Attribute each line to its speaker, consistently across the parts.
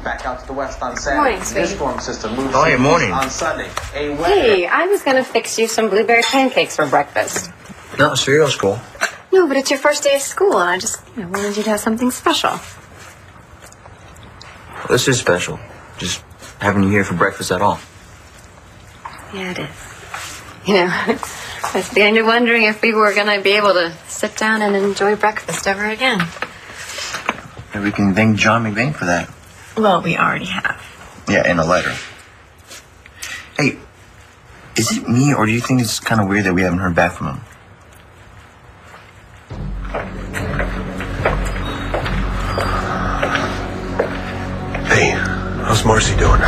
Speaker 1: Back out to the west on Saturday.
Speaker 2: Morning,
Speaker 1: This storm system moves
Speaker 3: morning.
Speaker 1: on Sunday.
Speaker 2: Hey, I was going to fix you some blueberry pancakes for breakfast.
Speaker 3: No, cereal's cool.
Speaker 2: No, but it's your first day of school, and I just wanted you to have something special.
Speaker 3: This is special. Just having you here for breakfast at all.
Speaker 2: Yeah, it is. I was beginning to wondering if we were going to be able to sit down and enjoy breakfast ever again.
Speaker 3: Maybe we can thank John McVeigh for that.
Speaker 2: Well, we already have.
Speaker 3: Yeah, in a letter. Hey, is it me, or do you think it's kind of weird that we haven't heard back from him?
Speaker 4: Hey, how's Marcy doing?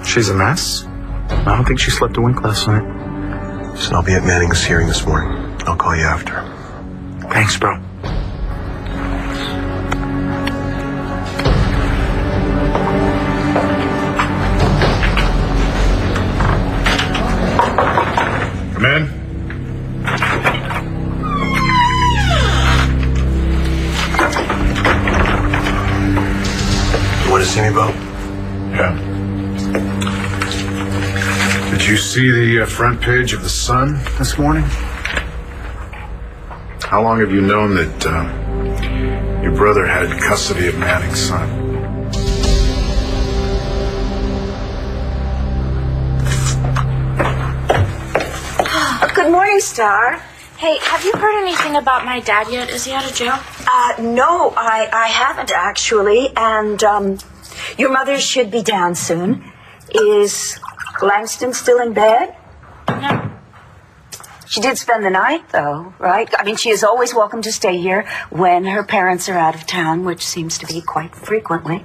Speaker 5: She's a mess. I don't think she slept a wink last night.
Speaker 4: Listen, I'll be at Manning's hearing this morning. I'll call you after.
Speaker 5: Thanks, bro. Come in.
Speaker 4: You want to see me, Bo?
Speaker 5: Yeah. Did you see the front page of the Sun this morning? How long have you known that your brother had custody of Manning's son?
Speaker 6: Good morning, Star.
Speaker 7: Hey, have you heard anything about my dad yet? Is he out of jail?
Speaker 6: No, I haven't actually. And, your mother should be down soon. Is Langston still in bed?
Speaker 7: No.
Speaker 6: She did spend the night, though, right? I mean, she is always welcome to stay here when her parents are out of town, which seems to be quite frequently.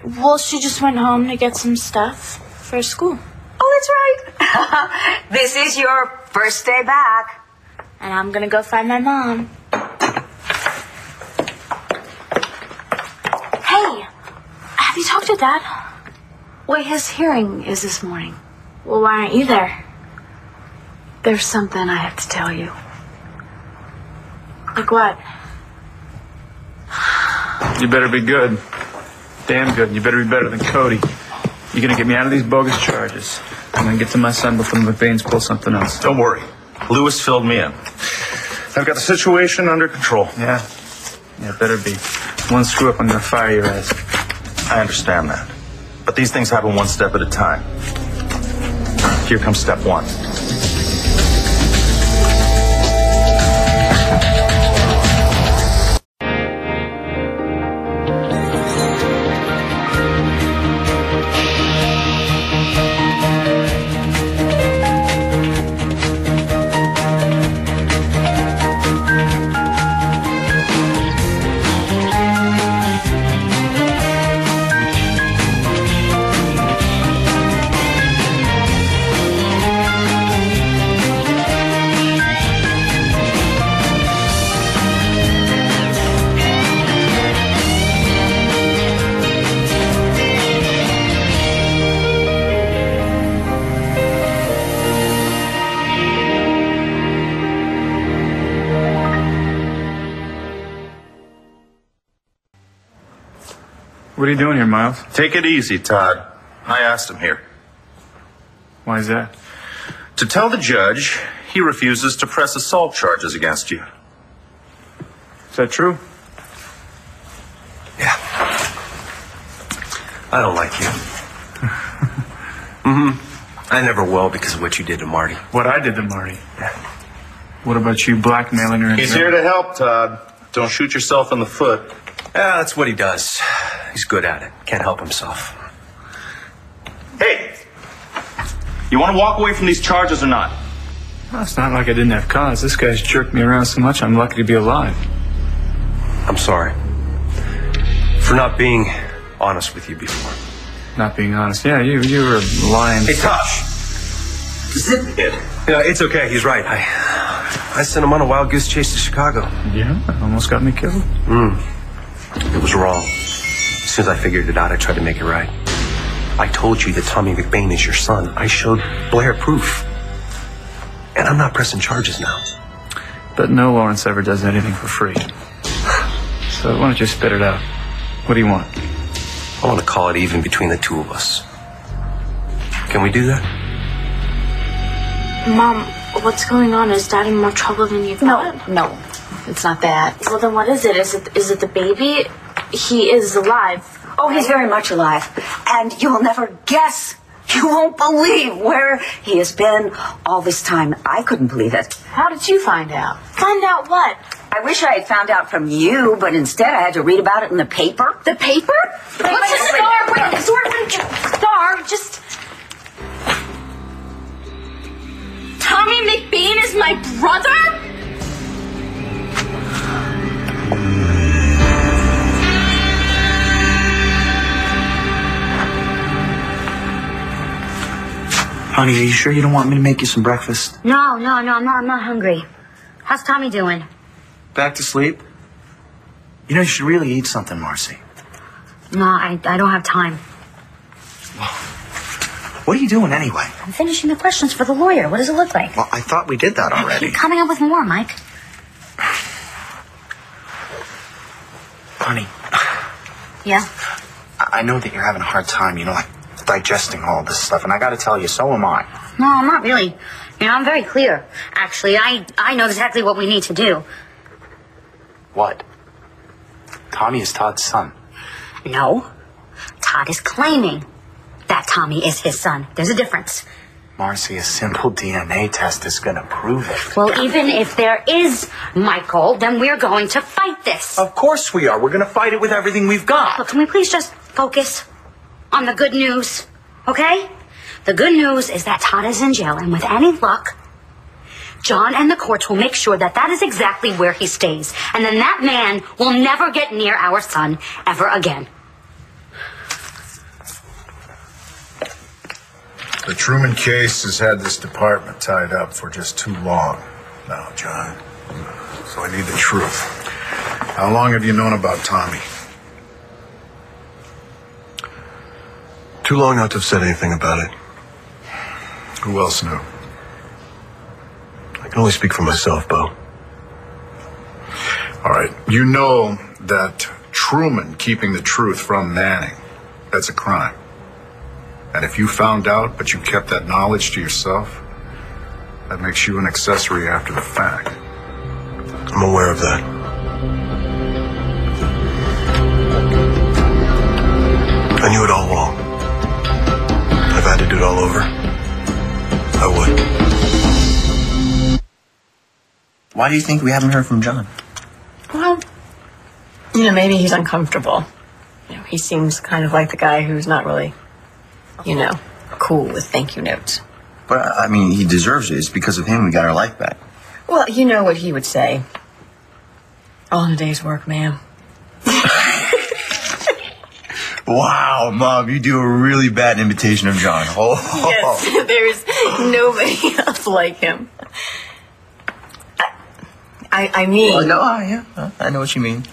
Speaker 7: Well, she just went home to get some stuff for school.
Speaker 6: Oh, that's right. This is your first day back.
Speaker 7: And I'm gonna go find my mom. Hey, have you talked to Dad?
Speaker 2: Well, his hearing is this morning.
Speaker 7: Well, why aren't you there?
Speaker 2: There's something I have to tell you.
Speaker 7: Like what?
Speaker 8: You better be good. Damn good. You better be better than Cody. You're gonna get me out of these bogus charges. I'm gonna get to my son before the McVeigns pull something else.
Speaker 9: Don't worry. Lewis filled me in. I've got the situation under control.
Speaker 8: Yeah, better be. One screw up, I'm gonna fire your ass.
Speaker 9: I understand that. But these things happen one step at a time. Here comes step one.
Speaker 8: What are you doing here, Miles?
Speaker 9: Take it easy, Todd. I asked him here.
Speaker 8: Why is that?
Speaker 9: To tell the judge he refuses to press assault charges against you.
Speaker 8: Is that true?
Speaker 4: Yeah. I don't like you. I never will because of what you did to Marty.
Speaker 8: What I did to Marty? Yeah. What about you blackmailing her?
Speaker 9: He's here to help, Todd. Don't shoot yourself in the foot.
Speaker 4: Yeah, that's what he does. He's good at it. Can't help himself.
Speaker 9: Hey! You want to walk away from these charges or not?
Speaker 8: Well, it's not like I didn't have cause. This guy's jerked me around so much I'm lucky to be alive.
Speaker 4: I'm sorry for not being honest with you before.
Speaker 8: Not being honest. Yeah, you were lying.
Speaker 4: Hey, Tosh! Zip it. Yeah, it's okay. He's right. I sent him on a wild goose chase to Chicago.
Speaker 8: Yeah? Almost got me killed.
Speaker 4: It was wrong. As soon as I figured it out, I tried to make it right. I told you that Tommy McBain is your son. I showed Blair proof. And I'm not pressing charges now.
Speaker 8: But no Lawrence ever does anything for free. So why don't you spit it out? What do you want?
Speaker 4: I want to call it even between the two of us. Can we do that?
Speaker 7: Mom, what's going on? Is Dad in more trouble than you thought?
Speaker 6: No, it's not that.
Speaker 7: Well, then what is it? Is it the baby? He is alive.
Speaker 6: Oh, he's very much alive. And you'll never guess. You won't believe where he has been all this time. I couldn't believe it.
Speaker 2: How did you find out?
Speaker 7: Find out what?
Speaker 6: I wish I had found out from you, but instead I had to read about it in the paper.
Speaker 2: The paper?
Speaker 7: What's a star? Wait, star, just... Tommy McBain is my brother?
Speaker 3: Honey, are you sure you don't want me to make you some breakfast?
Speaker 10: No, I'm not hungry. How's Tommy doing?
Speaker 3: Back to sleep? You know, you should really eat something, Marcy.
Speaker 10: No, I don't have time.
Speaker 3: What are you doing anyway?
Speaker 10: I'm finishing the questions for the lawyer. What does it look like?
Speaker 3: Well, I thought we did that already.
Speaker 10: Keep coming up with more, Mike.
Speaker 3: Honey,
Speaker 10: Yeah?
Speaker 3: I know that you're having a hard time, like digesting all this stuff, and I gotta tell you, so am I.
Speaker 10: No, I'm not really. I'm very clear. Actually, I know exactly what we need to do.
Speaker 3: What? Tommy is Todd's son.
Speaker 10: No. Todd is claiming that Tommy is his son. There's a difference.
Speaker 3: Marcy, a simple DNA test is gonna prove it.
Speaker 10: Well, even if there is Michael, then we're going to fight this.
Speaker 3: Of course we are. We're gonna fight it with everything we've got.
Speaker 10: Look, can we please just focus on the good news, okay? The good news is that Todd is in jail, and with any luck, John and the courts will make sure that that is exactly where he stays. And then that man will never get near our son ever again.
Speaker 5: The Truman case has had this department tied up for just too long now, John. So I need the truth. How long have you known about Tommy?
Speaker 4: Too long not to have said anything about it.
Speaker 5: Who else knew?
Speaker 4: I can only speak for myself, Bo.
Speaker 5: All right. You know that Truman keeping the truth from Manning, that's a crime. And if you found out, but you kept that knowledge to yourself, that makes you an accessory after the fact.
Speaker 4: I'm aware of that. I knew it all along. If I had to do it all over, I would.
Speaker 3: Why do you think we haven't heard from John?
Speaker 2: Well, maybe he's uncomfortable. He seems kind of like the guy who's not really, cool with thank you notes.
Speaker 3: But, I mean, he deserves it. It's because of him we got our life back.
Speaker 2: Well, you know what he would say. All in a day's work, ma'am.
Speaker 3: Wow, Mom, you do a really bad imitation of John. Oh.
Speaker 2: Yes, there's nobody else like him. I mean...
Speaker 3: Well, no, yeah, I know what you mean.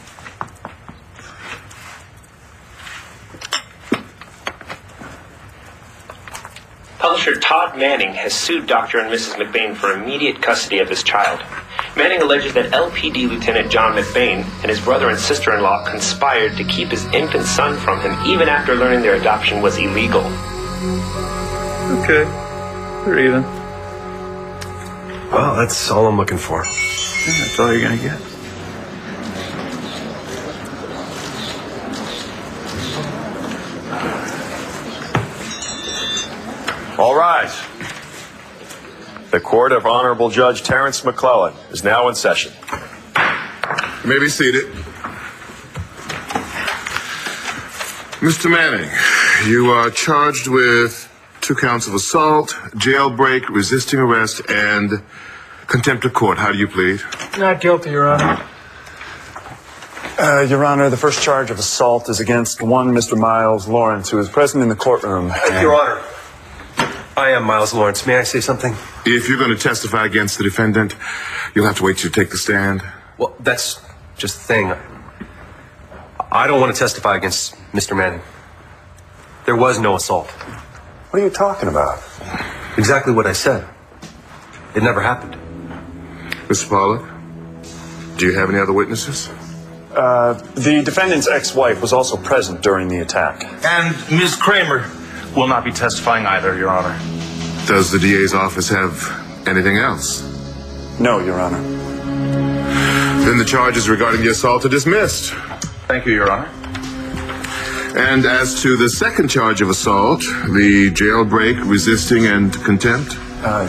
Speaker 11: Publisher Todd Manning has sued Dr. and Mrs. McBain for immediate custody of his child. Manning alleges that LPD Lieutenant John McBain and his brother and sister-in-law conspired to keep his infant son from him even after learning their adoption was illegal.
Speaker 8: Okay. We're even.
Speaker 4: Well, that's all I'm looking for.
Speaker 8: That's all you're gonna get.
Speaker 12: All rise. The court of Honorable Judge Terrence McClellan is now in session.
Speaker 5: You may be seated. Mr. Manning, you are charged with 2 counts of assault, jailbreak, resisting arrest, and contempt of court. How do you plead?
Speaker 13: Not guilty, Your Honor. Your Honor, the first charge of assault is against one Mr. Miles Lawrence, who is present in the courtroom.
Speaker 4: Your Honor, I am Miles Lawrence. May I say something?
Speaker 5: If you're going to testify against the defendant, you'll have to wait till you take the stand.
Speaker 4: Well, that's just the thing. I don't want to testify against Mr. Manning. There was no assault.
Speaker 12: What are you talking about?
Speaker 4: Exactly what I said. It never happened.
Speaker 5: Mr. Pollack, do you have any other witnesses?
Speaker 13: The defendant's ex-wife was also present during the attack.
Speaker 9: And Ms. Kramer will not be testifying either, Your Honor.
Speaker 5: Does the DA's office have anything else?
Speaker 13: No, Your Honor.
Speaker 5: Then the charges regarding the assault are dismissed.
Speaker 9: Thank you, Your Honor.
Speaker 5: And as to the second charge of assault, the jailbreak, resisting, and contempt?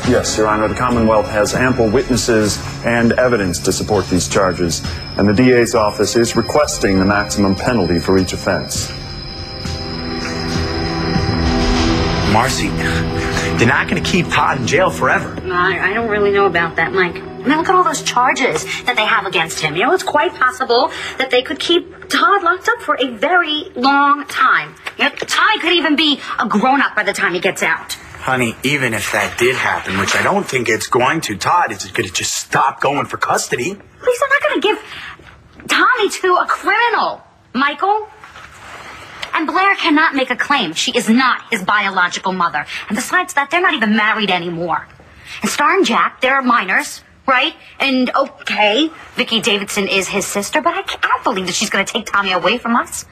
Speaker 13: Yes, Your Honor. The Commonwealth has ample witnesses and evidence to support these charges, and the DA's office is requesting the maximum penalty for each offense.
Speaker 14: Marcy, they're not going to keep Todd in jail forever.
Speaker 10: I don't really know about that, Mike. I mean, look at all those charges that they have against him. You know, it's quite possible that they could keep Todd locked up for a very long time. You know, Todd could even be a grown-up by the time he gets out.
Speaker 14: Honey, even if that did happen, which I don't think it's going to, Todd is going to just stop going for custody.
Speaker 10: At least they're not going to give Tommy to a criminal, Michael. And Blair cannot make a claim. She is not his biological mother. And besides that, they're not even married anymore. And Star and Jack, they're minors, right? And okay, Vicki Davidson is his sister, but I can't believe that she's going to take Tommy away from us.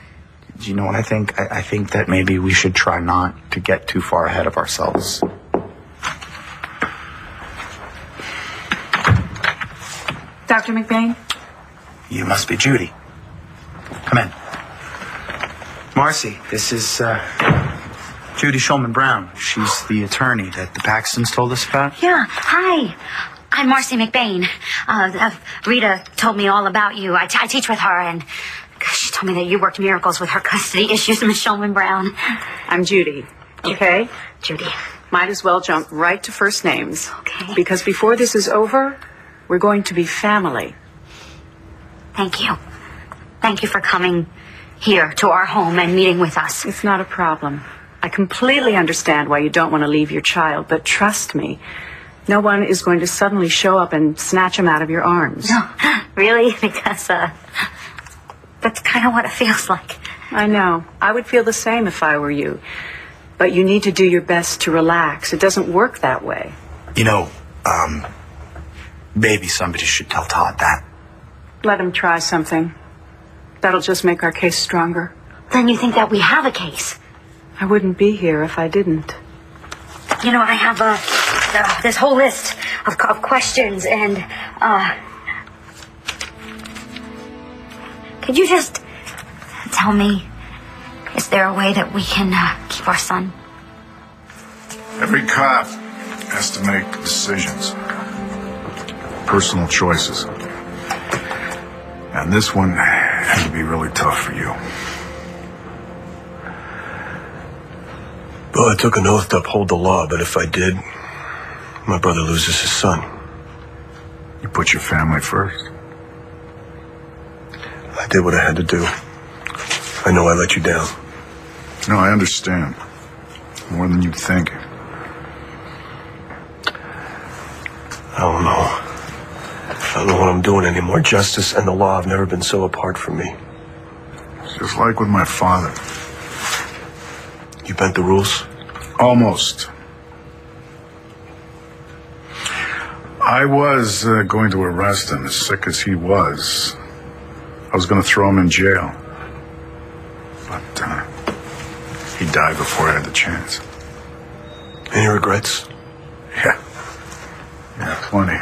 Speaker 14: Do you know what I think? I think that maybe we should try not to get too far ahead of ourselves.
Speaker 6: Dr. McBain?
Speaker 14: You must be Judy. Come in. Marcy, this is Judy Shulman Brown. She's the attorney that the Paxtons told us about.
Speaker 10: Yeah, hi. I'm Marcy McBain. Rita told me all about you. I teach with her, and she told me that you worked miracles with her custody issues, Miss Shulman Brown.
Speaker 6: I'm Judy, okay?
Speaker 10: Judy.
Speaker 6: Might as well jump right to first names.
Speaker 10: Okay.
Speaker 6: Because before this is over, we're going to be family.
Speaker 10: Thank you. Thank you for coming here to our home and meeting with us.
Speaker 6: It's not a problem. I completely understand why you don't want to leave your child, but trust me, no one is going to suddenly show up and snatch him out of your arms.
Speaker 10: No, really? Because, that's kind of what it feels like.
Speaker 6: I know. I would feel the same if I were you. But you need to do your best to relax. It doesn't work that way.
Speaker 14: You know, maybe somebody should tell Todd that.
Speaker 6: Let him try something. That'll just make our case stronger.
Speaker 10: Then you think that we have a case?
Speaker 6: I wouldn't be here if I didn't.
Speaker 10: You know, I have this whole list of questions, and could you just tell me, is there a way that we can keep our son?
Speaker 5: Every cop has to make decisions, personal choices. And this one had to be really tough for you.
Speaker 4: Well, I took an oath to uphold the law, but if I did, my brother loses his son.
Speaker 5: You put your family first.
Speaker 4: I did what I had to do. I know I let you down.
Speaker 5: No, I understand. More than you think.
Speaker 4: I don't know. I don't know what I'm doing anymore. Justice and the law have never been so apart from me.
Speaker 5: It's just like with my father.
Speaker 4: You bent the rules?
Speaker 5: Almost. I was going to arrest him, as sick as he was. I was going to throw him in jail. But he died before I had the chance.
Speaker 4: Any regrets?
Speaker 5: Yeah, plenty.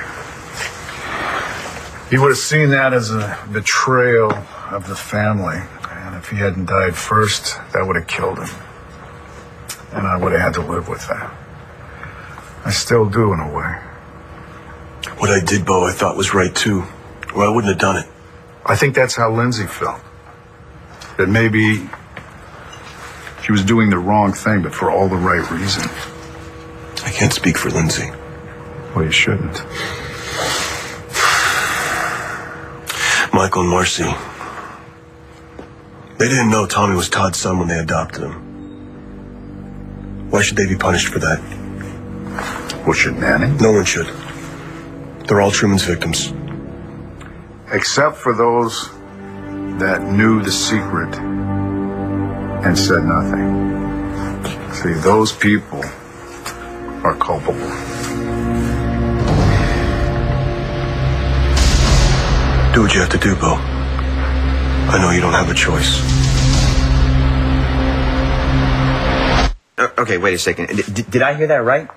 Speaker 5: He would have seen that as a betrayal of the family. And if he hadn't died first, that would have killed him. And I would have had to live with that. I still do, in a way.
Speaker 4: What I did, Bo, I thought was right, too. Or I wouldn't have done it.
Speaker 5: I think that's how Lindsay felt. That maybe she was doing the wrong thing, but for all the right reason.
Speaker 4: I can't speak for Lindsay.
Speaker 5: Well, you shouldn't.
Speaker 4: Michael and Marcy. They didn't know Tommy was Todd's son when they adopted him. Why should they be punished for that?
Speaker 5: Well, should Manning?
Speaker 4: No one should. They're all Truman's victims.
Speaker 5: Except for those that knew the secret and said nothing. See, those people are culpable.
Speaker 4: Do what you have to do, Bo. I know you don't have a choice.
Speaker 3: Okay, wait a second. Did I hear that right?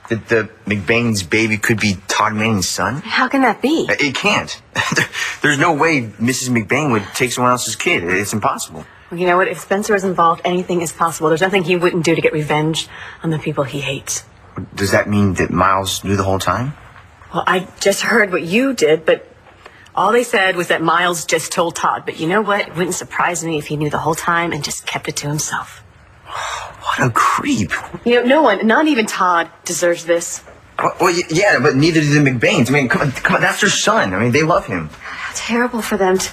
Speaker 3: That the McBain's baby could be Todd Manning's son?
Speaker 2: How can that be?
Speaker 3: It can't. There's no way Mrs. McBain would take someone else's kid. It's impossible.
Speaker 2: Well, you know what? If Spencer is involved, anything is possible. There's nothing he wouldn't do to get revenge on the people he hates.
Speaker 3: Does that mean that Miles knew the whole time?
Speaker 2: Well, I just heard what you did, but all they said was that Miles just told Todd. But you know what? It wouldn't surprise me if he knew the whole time and just kept it to himself.
Speaker 3: What a creep.
Speaker 2: You know, no one, not even Todd, deserves this.
Speaker 3: Well, yeah, but neither do the McBains. I mean, come on, that's their son. I mean, they love him.
Speaker 2: Terrible for them to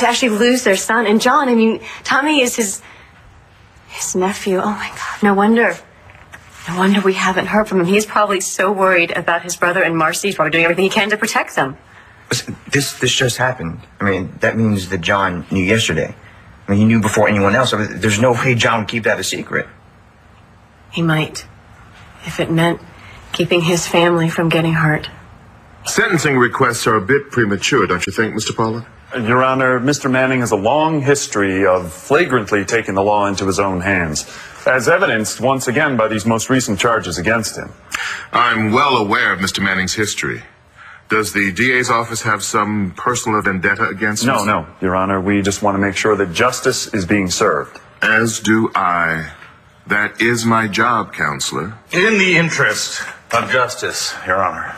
Speaker 2: actually lose their son. And John, I mean, Tommy is his nephew. Oh my God, no wonder we haven't heard from him. He's probably so worried about his brother and Marcy. He's probably doing everything he can to protect them.
Speaker 3: Listen, this just happened. I mean, that means that John knew yesterday. I mean, he knew before anyone else. I mean, there's no way John would keep that a secret.
Speaker 2: He might, if it meant keeping his family from getting hurt.
Speaker 15: Sentencing requests are a bit premature, don't you think, Mr. Pollard?
Speaker 13: Your Honor, Mr. Manning has a long history of flagrantly taking the law into his own hands, as evidenced once again by these most recent charges against him.
Speaker 15: I'm well aware of Mr. Manning's history. Does the DA's office have some personal vendetta against him?
Speaker 13: No, Your Honor. We just want to make sure that justice is being served.
Speaker 15: As do I. That is my job, Counselor.
Speaker 9: In the interest of justice, Your Honor,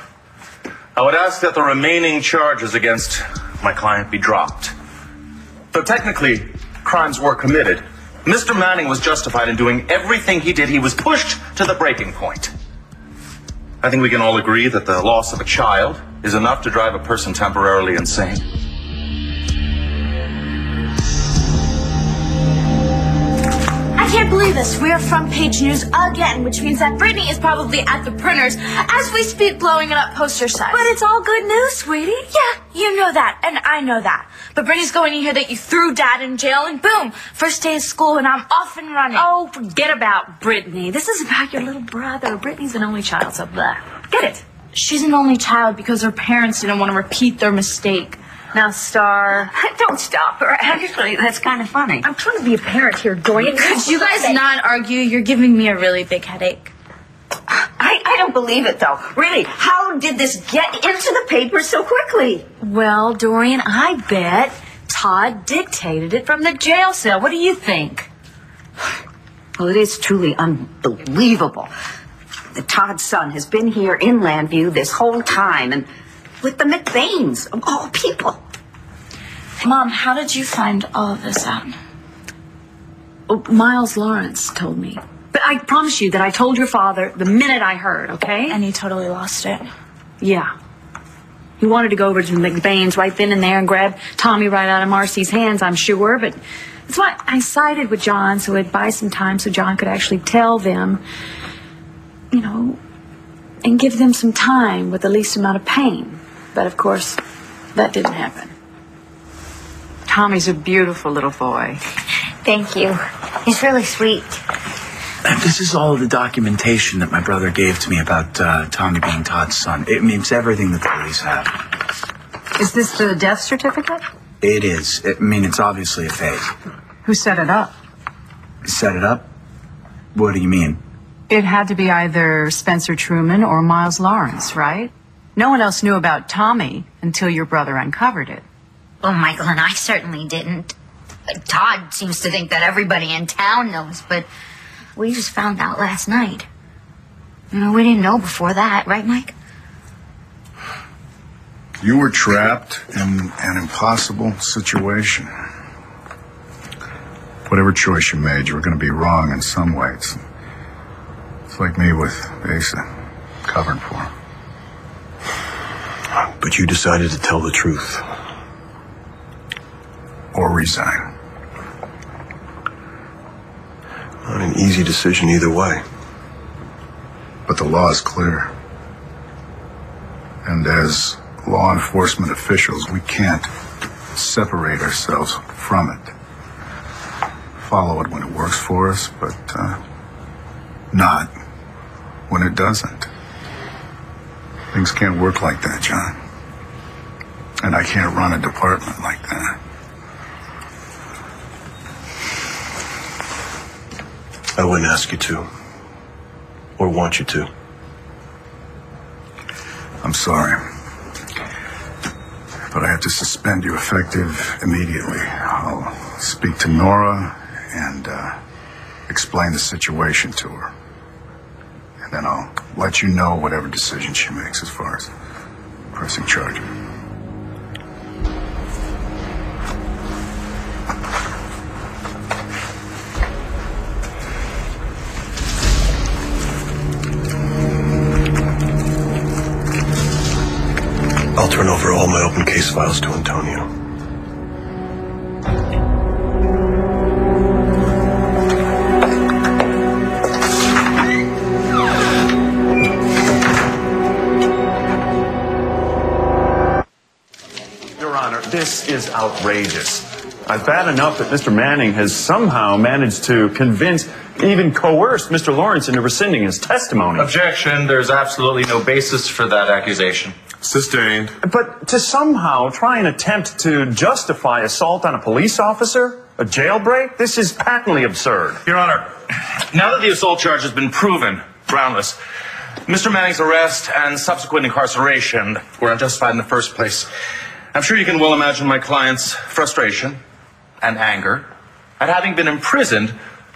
Speaker 9: I would ask that the remaining charges against my client be dropped. Though technically, crimes were committed, Mr. Manning was justified in doing everything he did. He was pushed to the breaking point. I think we can all agree that the loss of a child is enough to drive a person temporarily insane.
Speaker 7: I can't believe this. We're front page news again, which means that Brittany is probably at the printers as we speak, blowing it up poster size.
Speaker 6: But it's all good news, sweetie.
Speaker 7: Yeah, you know that, and I know that. But Brittany's going to hear that you threw Dad in jail, and boom, first day of school, and I'm off and running.
Speaker 6: Oh, forget about Brittany. This is about your little brother. Brittany's an only child, so blah. Get it?
Speaker 7: She's an only child because her parents didn't want to repeat their mistake.
Speaker 6: Now, Star. Don't stop her. Actually, that's kind of funny. I'm trying to be a parent here, Dorian.
Speaker 7: Could you guys not argue? You're giving me a really big headache.
Speaker 6: I don't believe it, though. Really, how did this get into the paper so quickly?
Speaker 16: Well, Dorian, I bet Todd dictated it from the jail cell. What do you think?
Speaker 6: Well, it is truly unbelievable. Todd's son has been here in Landview this whole time, and with the McBains, of all people.
Speaker 7: Mom, how did you find all of this out?
Speaker 16: Oh, Miles Lawrence told me. But I promise you that I told your father the minute I heard, okay?
Speaker 7: And he totally lost it.
Speaker 16: Yeah. He wanted to go over to the McBains right then and there and grab Tommy right out of Marcy's hands, I'm sure. But that's why I sided with John, so it'd buy some time so John could actually tell them, you know, and give them some time with the least amount of pain. But, of course, that didn't happen. Tommy's a beautiful little boy.
Speaker 10: Thank you. He's really sweet.
Speaker 14: This is all the documentation that my brother gave to me about Tommy being Todd's son. It means everything that the police have.
Speaker 16: Is this the death certificate?
Speaker 14: It is. I mean, it's obviously a fake.
Speaker 16: Who set it up?
Speaker 14: Set it up? What do you mean?
Speaker 16: It had to be either Spencer Truman or Miles Lawrence, right? No one else knew about Tommy until your brother uncovered it.
Speaker 10: Well, Michael and I certainly didn't. Todd seems to think that everybody in town knows, but we just found out last night. You know, we didn't know before that, right, Mike?
Speaker 5: You were trapped in an impossible situation. Whatever choice you made, you were going to be wrong in some ways. It's like me with Asa, covering for him.
Speaker 4: But you decided to tell the truth.
Speaker 5: Or resign.
Speaker 4: Not an easy decision either way.
Speaker 5: But the law is clear. And as law enforcement officials, we can't separate ourselves from it. Follow it when it works for us, but not when it doesn't. Things can't work like that, John. And I can't run a department like that.
Speaker 4: I wouldn't ask you to. Or want you to.
Speaker 5: I'm sorry. But I have to suspend you effective immediately. I'll speak to Nora and explain the situation to her. And then I'll let you know whatever decision she makes as far as pressing charges.
Speaker 4: I'll turn over all my open case files to Antonio.
Speaker 13: Your Honor, this is outrageous. Bad enough that Mr. Manning has somehow managed to convince, even coerce Mr. Lawrence into rescinding his testimony.
Speaker 9: Objection. There's absolutely no basis for that accusation.
Speaker 15: Sustained.
Speaker 13: But to somehow try and attempt to justify assault on a police officer, a jailbreak, this is patently absurd.
Speaker 9: Your Honor, now that the assault charge has been proven groundless, Mr. Manning's arrest and subsequent incarceration were unjustified in the first place. I'm sure you can well imagine my client's frustration and anger at having been imprisoned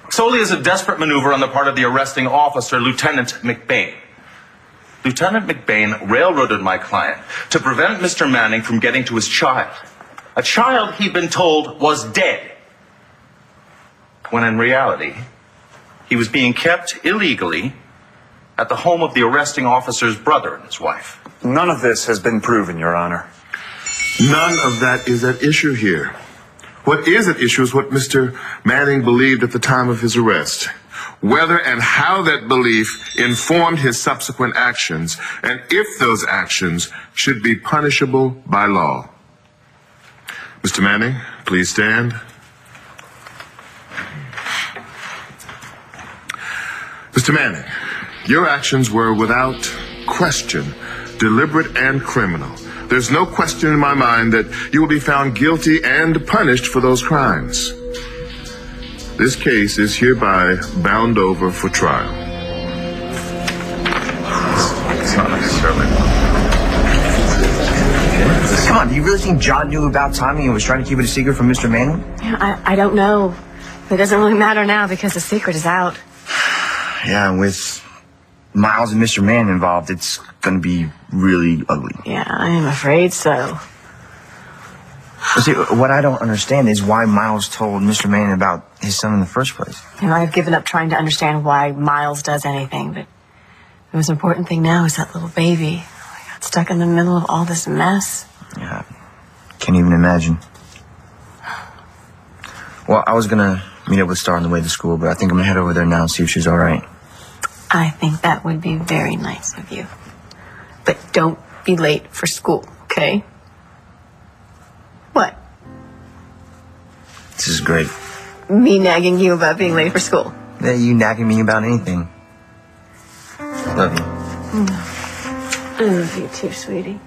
Speaker 9: solely as a desperate maneuver on the part of the arresting officer, Lieutenant McBain. Lieutenant McBain railroaded my client to prevent Mr. Manning from getting to his child. A child he'd been told was dead. When in reality, he was being kept illegally at the home of the arresting officer's brother and his wife.
Speaker 13: None of this has been proven, Your Honor.
Speaker 15: None of that is at issue here. What is at issue is what Mr. Manning believed at the time of his arrest. Whether and how that belief informed his subsequent actions, and if those actions should be punishable by law. Mr. Manning, please stand. Mr. Manning, your actions were without question deliberate and criminal. There's no question in my mind that you will be found guilty and punished for those crimes. This case is hereby bound over for trial.
Speaker 3: It's not necessarily. Come on, do you really think John knew about Tommy and was trying to keep it a secret from Mr. Manning?
Speaker 2: I don't know. It doesn't really matter now because the secret is out.
Speaker 3: Yeah, and with Miles and Mr. Manning involved, it's going to be really ugly.
Speaker 2: Yeah, I am afraid so.
Speaker 3: See, what I don't understand is why Miles told Mr. Manning about his son in the first place.
Speaker 2: And I've given up trying to understand why Miles does anything, but the most important thing now is that little baby. I got stuck in the middle of all this mess.
Speaker 3: Yeah, can't even imagine. Well, I was going to meet up with Star on the way to school, but I think I'm going to head over there now and see if she's all right.
Speaker 2: I think that would be very nice of you. But don't be late for school, okay? What?
Speaker 3: This is great.
Speaker 2: Me nagging you about being late for school.
Speaker 3: Yeah, you nagging me about anything. Love you.
Speaker 2: I love you too, sweetie.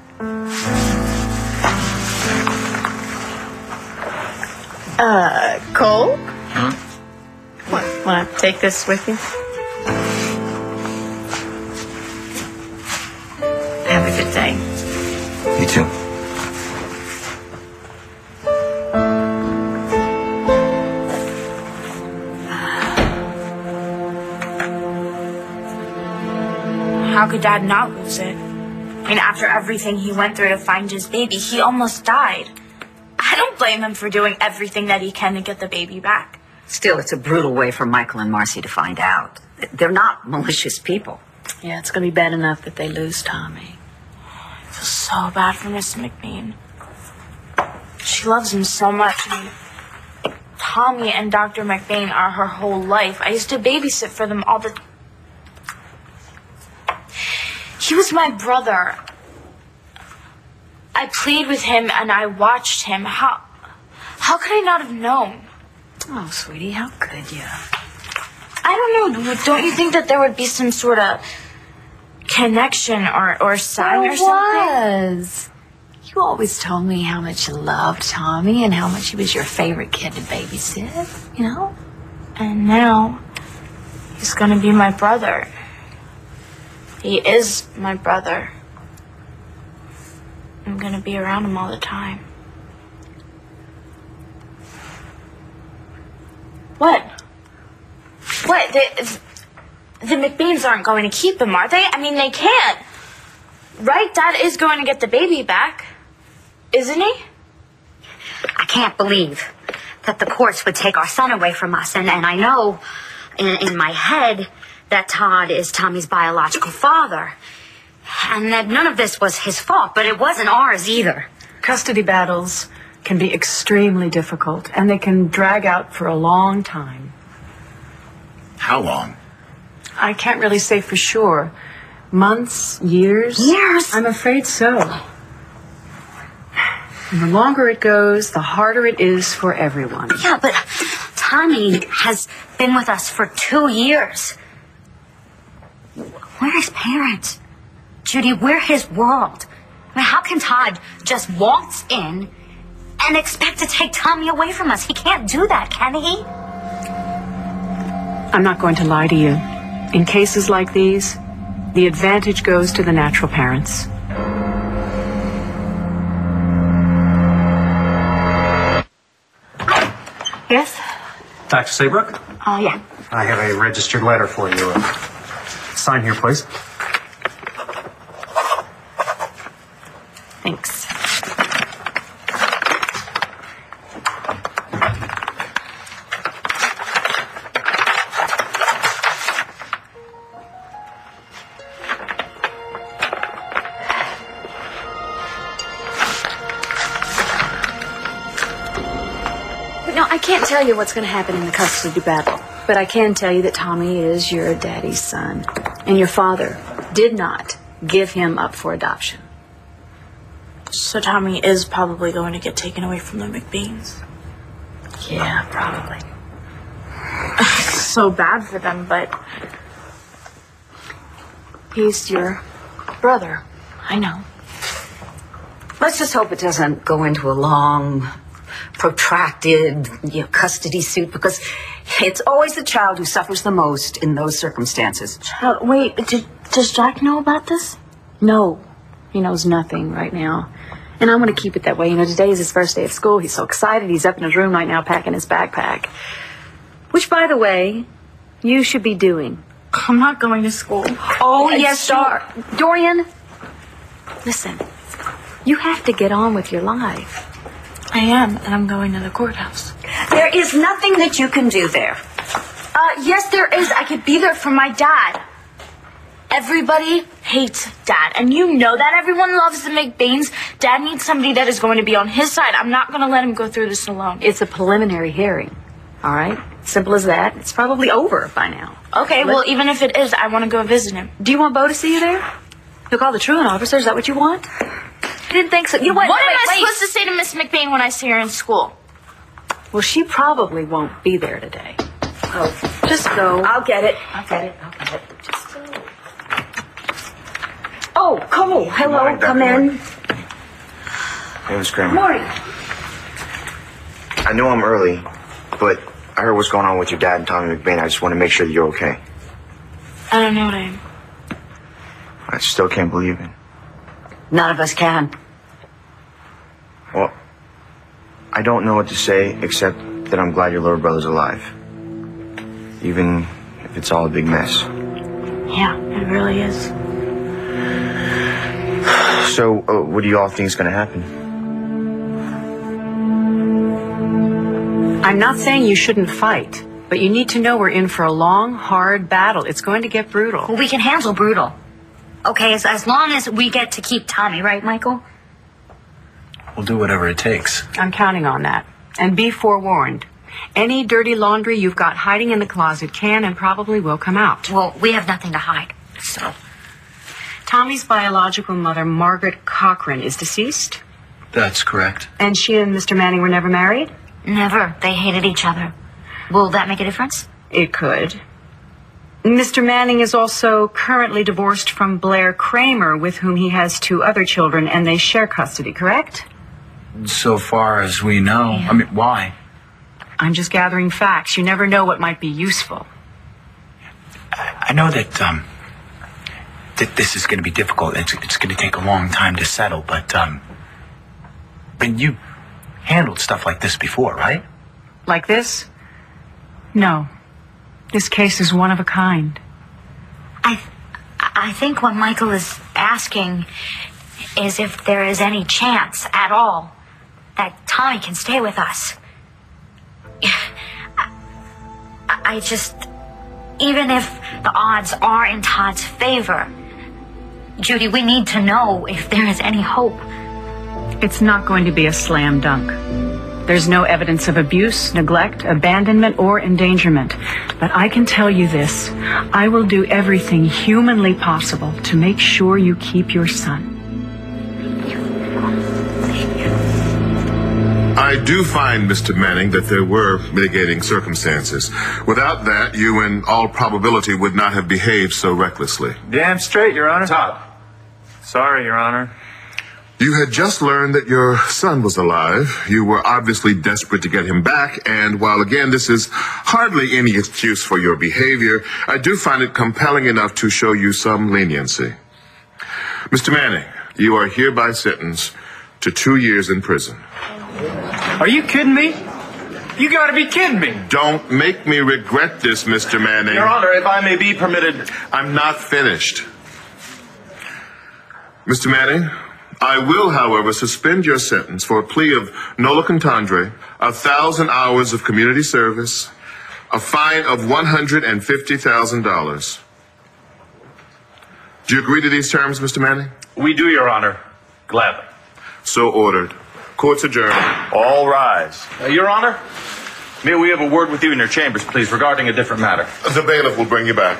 Speaker 2: Cole?
Speaker 3: Huh?
Speaker 2: What, want to take this with you? Have a good day.
Speaker 3: You too.
Speaker 7: How could Dad not lose it? I mean, after everything he went through to find his baby, he almost died. I don't blame him for doing everything that he can to get the baby back.
Speaker 6: Still, it's a brutal way for Michael and Marcy to find out. They're not malicious people.
Speaker 16: Yeah, it's going to be bad enough that they lose Tommy.
Speaker 7: I feel so bad for Miss McBain. She loves him so much. I mean, Tommy and Dr. McBain are her whole life. I used to babysit for them all the... He was my brother. I played with him and I watched him. How could I not have known?
Speaker 16: Oh, sweetie, how could you?
Speaker 7: I don't know. Don't you think that there would be some sort of connection or sign or something?
Speaker 16: Was. You always told me how much you loved Tommy and how much he was your favorite kid to babysit, you know?
Speaker 7: And now He's gonna be my brother. He is my brother. I'm gonna be around him all the time. What? What? The McBains aren't going to keep him, are they? I mean, they can't. Right? Dad is going to get the baby back. Isn't he?
Speaker 10: I can't believe that the courts would take our son away from us. And I know in my head that Todd is Tommy's biological father. And that none of this was his fault, but it wasn't ours either.
Speaker 16: Custody battles can be extremely difficult, and they can drag out for a long time.
Speaker 5: How long?
Speaker 16: I can't really say for sure. Months, years?
Speaker 10: Years?
Speaker 16: I'm afraid so. And the longer it goes, the harder it is for everyone.
Speaker 10: Yeah, but Tommy has been with us for 2 years. We're his parents. Judy, we're his world. I mean, how can Todd just waltz in and expect to take Tommy away from us? He can't do that, can he?
Speaker 16: I'm not going to lie to you. In cases like these, the advantage goes to the natural parents.
Speaker 2: Yes?
Speaker 4: Dr. Saybrook?
Speaker 2: Yeah.
Speaker 4: I have a registered letter for you. Sign here, please.
Speaker 2: Thanks.
Speaker 16: No, I can't tell you what's going to happen in the custody battle, but I can tell you that Tommy is your daddy's son, and your father did not give him up for adoption.
Speaker 7: So Tommy is probably going to get taken away from the McBains.
Speaker 16: Yeah, probably.
Speaker 7: So bad for them, but
Speaker 16: He's your brother.
Speaker 7: I know.
Speaker 6: Let's just hope it doesn't go into a long, protracted, custody suit, because it's always the child who suffers the most in those circumstances.
Speaker 7: Wait, does Jack know about this?
Speaker 16: No, he knows nothing right now. And I'm going to keep it that way. Today is his first day of school. He's so excited. He's up in his room right now packing his backpack. Which, by the way, you should be doing.
Speaker 7: I'm not going to school.
Speaker 16: Oh, yes, Dorian, listen. You have to get on with your life.
Speaker 7: I am, and I'm going to the courthouse.
Speaker 6: There is nothing that you can do there.
Speaker 7: Yes, there is. I could be there for my dad. Everybody hates Dad, and you know that. Everyone loves the McBains. Dad needs somebody that is going to be on his side. I'm not going to let him go through this alone.
Speaker 16: It's a preliminary hearing, all right? Simple as that. It's probably over by now.
Speaker 7: Okay, well, even if it is, I want to go visit him.
Speaker 16: Do you want Bo to see you there? He'll call the truant officer. Is that what you want? I didn't think so. You know what?
Speaker 7: What am I supposed to say to Miss McBain when I see her in school?
Speaker 16: Well, she probably won't be there today. Oh, just go.
Speaker 6: I'll get it.
Speaker 16: Just go.
Speaker 6: Oh, Cole, hello,
Speaker 3: Morning,
Speaker 6: come
Speaker 3: Dr.
Speaker 6: in.
Speaker 3: Hey, Miss Kramer.
Speaker 6: Morning.
Speaker 3: I know I'm early, but I heard what's going on with your dad and Tommy McBain. I just want to make sure that you're okay.
Speaker 7: I don't know what I am.
Speaker 3: I still can't believe it.
Speaker 6: None of us can.
Speaker 3: Well, I don't know what to say except that I'm glad your little brother's alive. Even if it's all a big mess.
Speaker 7: Yeah, it really is.
Speaker 3: So, what do you all think is going to happen?
Speaker 16: I'm not saying you shouldn't fight, but you need to know we're in for a long, hard battle. It's going to get brutal.
Speaker 10: Well, we can handle brutal. Okay, as long as we get to keep Tommy, right, Michael?
Speaker 14: We'll do whatever it takes.
Speaker 16: I'm counting on that. And be forewarned. Any dirty laundry you've got hiding in the closet can and probably will come out.
Speaker 10: Well, we have nothing to hide, so...
Speaker 16: Tommy's biological mother, Margaret Cochran, is deceased?
Speaker 14: That's correct.
Speaker 16: And she and Mr. Manning were never married?
Speaker 10: Never. They hated each other. Will that make a difference?
Speaker 16: It could. Mr. Manning is also currently divorced from Blair Kramer, with whom he has 2 other children, and they share custody, correct?
Speaker 14: So far as we know.
Speaker 16: Yeah.
Speaker 14: I mean, why?
Speaker 16: I'm just gathering facts. You never know what might be useful.
Speaker 14: I know that that this is going to be difficult. It's going to take a long time to settle, but you handled stuff like this before, right?
Speaker 16: Like this? No. This case is one of a kind.
Speaker 10: I think what Michael is asking is if there is any chance at all that Tommy can stay with us. I just, even if the odds are in Todd's favor, Judy, we need to know if there is any hope.
Speaker 16: It's not going to be a slam dunk. There's no evidence of abuse, neglect, abandonment, or endangerment. But I can tell you this. I will do everything humanly possible to make sure you keep your son.
Speaker 15: I do find, Mr. Manning, that there were mitigating circumstances. Without that, you in all probability would not have behaved so recklessly.
Speaker 8: Damn straight, Your Honor.
Speaker 9: Todd.
Speaker 8: Sorry, Your Honor.
Speaker 15: You had just learned that your son was alive. You were obviously desperate to get him back, and while again this is hardly any excuse for your behavior, I do find it compelling enough to show you some leniency. Mr. Manning, you are hereby sentenced to 2 years in prison.
Speaker 8: Are you kidding me? You gotta be kidding me.
Speaker 15: Don't make me regret this, Mr. Manning.
Speaker 9: Your Honor, if I may be permitted...
Speaker 15: I'm not finished. Mr. Manning, I will, however, suspend your sentence for a plea of nolo contendere, 1,000 hours of community service, a fine of $150,000. Do you agree to these terms, Mr. Manning?
Speaker 9: We do, Your Honor. Gladly.
Speaker 15: So ordered. Court's adjourned.
Speaker 12: All rise.
Speaker 9: Your Honor, may we have a word with you in your chambers, please, regarding a different matter?
Speaker 15: The bailiff will bring you back.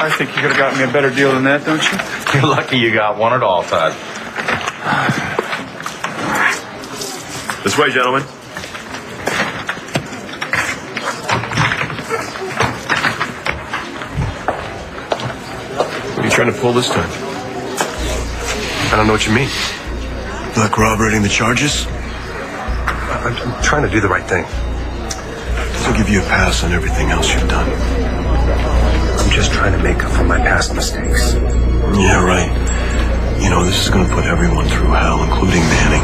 Speaker 8: I think you could have gotten me a better deal than that, don't you?
Speaker 9: You're lucky you got one at all, Todd.
Speaker 12: This way, gentlemen. What are you trying to pull this time?
Speaker 4: I don't know what you mean.
Speaker 17: Not corroborating the charges?
Speaker 4: I'm trying to do the right thing.
Speaker 17: I'll give you a pass on everything else you've done.
Speaker 4: I'm just trying to make up for my past mistakes.
Speaker 17: Yeah, right. You know, this is going to put everyone through hell, including Manning.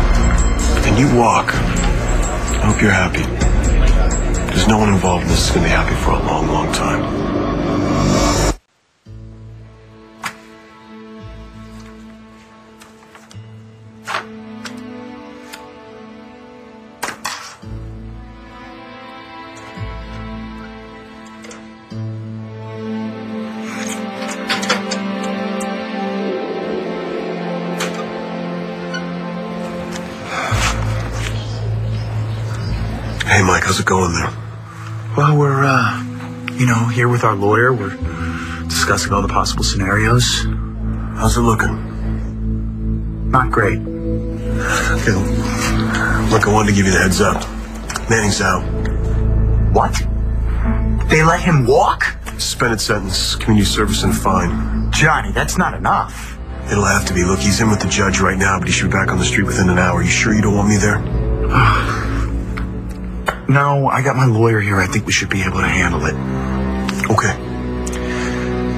Speaker 17: And you walk. I hope you're happy. Because no one involved in this is going to be happy for a long, long time. Hey, Mike, how's it going there?
Speaker 14: Well, we're, here with our lawyer. We're discussing all the possible scenarios.
Speaker 17: How's it looking?
Speaker 14: Not great.
Speaker 17: Okay, look, I wanted to give you the heads up. Manning's out.
Speaker 14: What? They let him walk?
Speaker 17: Suspended sentence, community service and fine.
Speaker 14: Johnny, that's not enough.
Speaker 17: It'll have to be. Look, he's in with the judge right now, but he should be back on the street within an hour. You sure you don't want me there?
Speaker 14: No, I got my lawyer here. I think we should be able to handle it.
Speaker 17: Okay.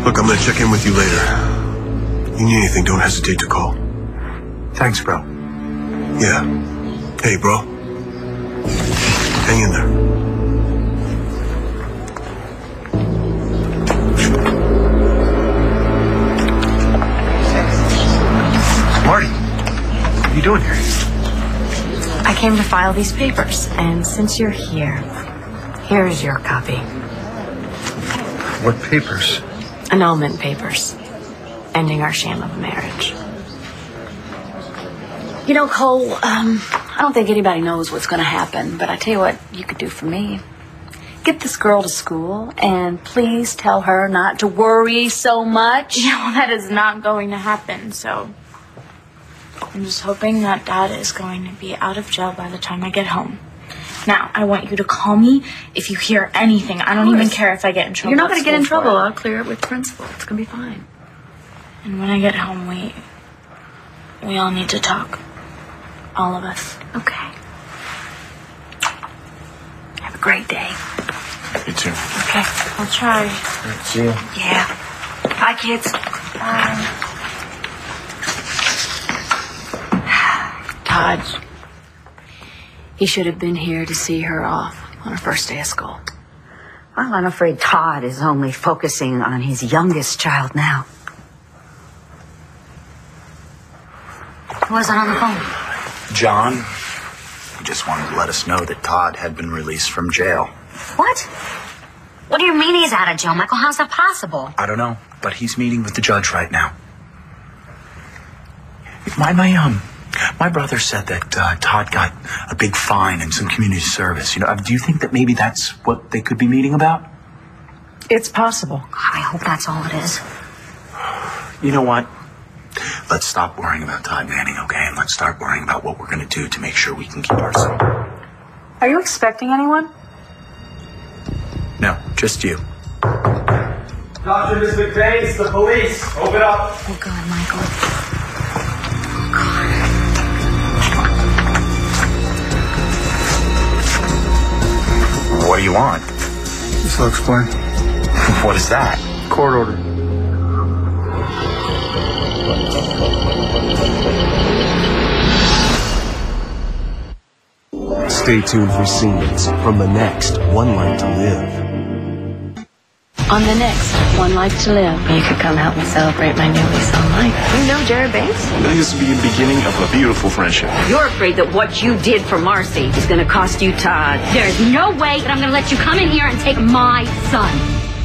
Speaker 17: Look, I'm gonna check in with you later. You need anything, don't hesitate to call.
Speaker 14: Thanks, bro.
Speaker 17: Yeah. Hey, bro. Hang in there.
Speaker 14: Marty, what are you doing here?
Speaker 2: I came to file these papers, and since you're here, here's your copy.
Speaker 4: What papers?
Speaker 2: Annulment papers. Ending our sham of a marriage.
Speaker 6: You know, Cole, I don't think anybody knows what's going to happen, but I tell you what you could do for me. Get this girl to school, and please tell her not to worry so much.
Speaker 7: Yeah, well, that is not going to happen, so I'm just hoping that Dad is going to be out of jail by the time I get home. Now, I want you to call me if you hear anything. I don't even care if I get in trouble.
Speaker 6: You're not going to get in
Speaker 7: for
Speaker 6: trouble.
Speaker 7: it.
Speaker 6: I'll clear it with principal. It's going to be fine.
Speaker 7: And when I get home, we all need to talk. All of us.
Speaker 6: Okay. Have a great day.
Speaker 15: You too.
Speaker 6: Okay.
Speaker 7: Okay, I'll try.
Speaker 3: See you.
Speaker 6: Yeah. Bye, kids.
Speaker 2: Todd. He should have been here to see her off on her first day of school.
Speaker 6: Well, I'm afraid Todd is only focusing on his youngest child now.
Speaker 10: Who was that on the phone?
Speaker 14: John, he just wanted to let us know that Todd had been released from jail.
Speaker 10: What? What do you mean he's out of jail, Michael? How's that possible?
Speaker 14: I don't know, but he's meeting with the judge right now. My brother said that Todd got a big fine and some community service. You know, do you think that maybe that's what they could be meeting about?
Speaker 6: It's possible.
Speaker 10: I hope that's all it is.
Speaker 14: You know what? Let's stop worrying about Todd Manning, okay? And let's start worrying about what we're going to do to make sure we can keep our son.
Speaker 16: Are you expecting anyone?
Speaker 14: No, just you.
Speaker 8: Dr. Miss McBain, it's the police. Open up.
Speaker 10: Oh, God, Michael.
Speaker 14: What do you want?
Speaker 5: Just I'll explain.
Speaker 14: What is that?
Speaker 5: Court order.
Speaker 17: Stay tuned for scenes from the next One Life to Live.
Speaker 2: On the next One Life to Live, you could come help me celebrate my new lease on life. You know Jared Banks?
Speaker 17: I think this will be the beginning of a beautiful friendship.
Speaker 6: You're afraid that what you did for Marcy is going to cost you Todd.
Speaker 10: There's no way that I'm going to let you come in here and take my son.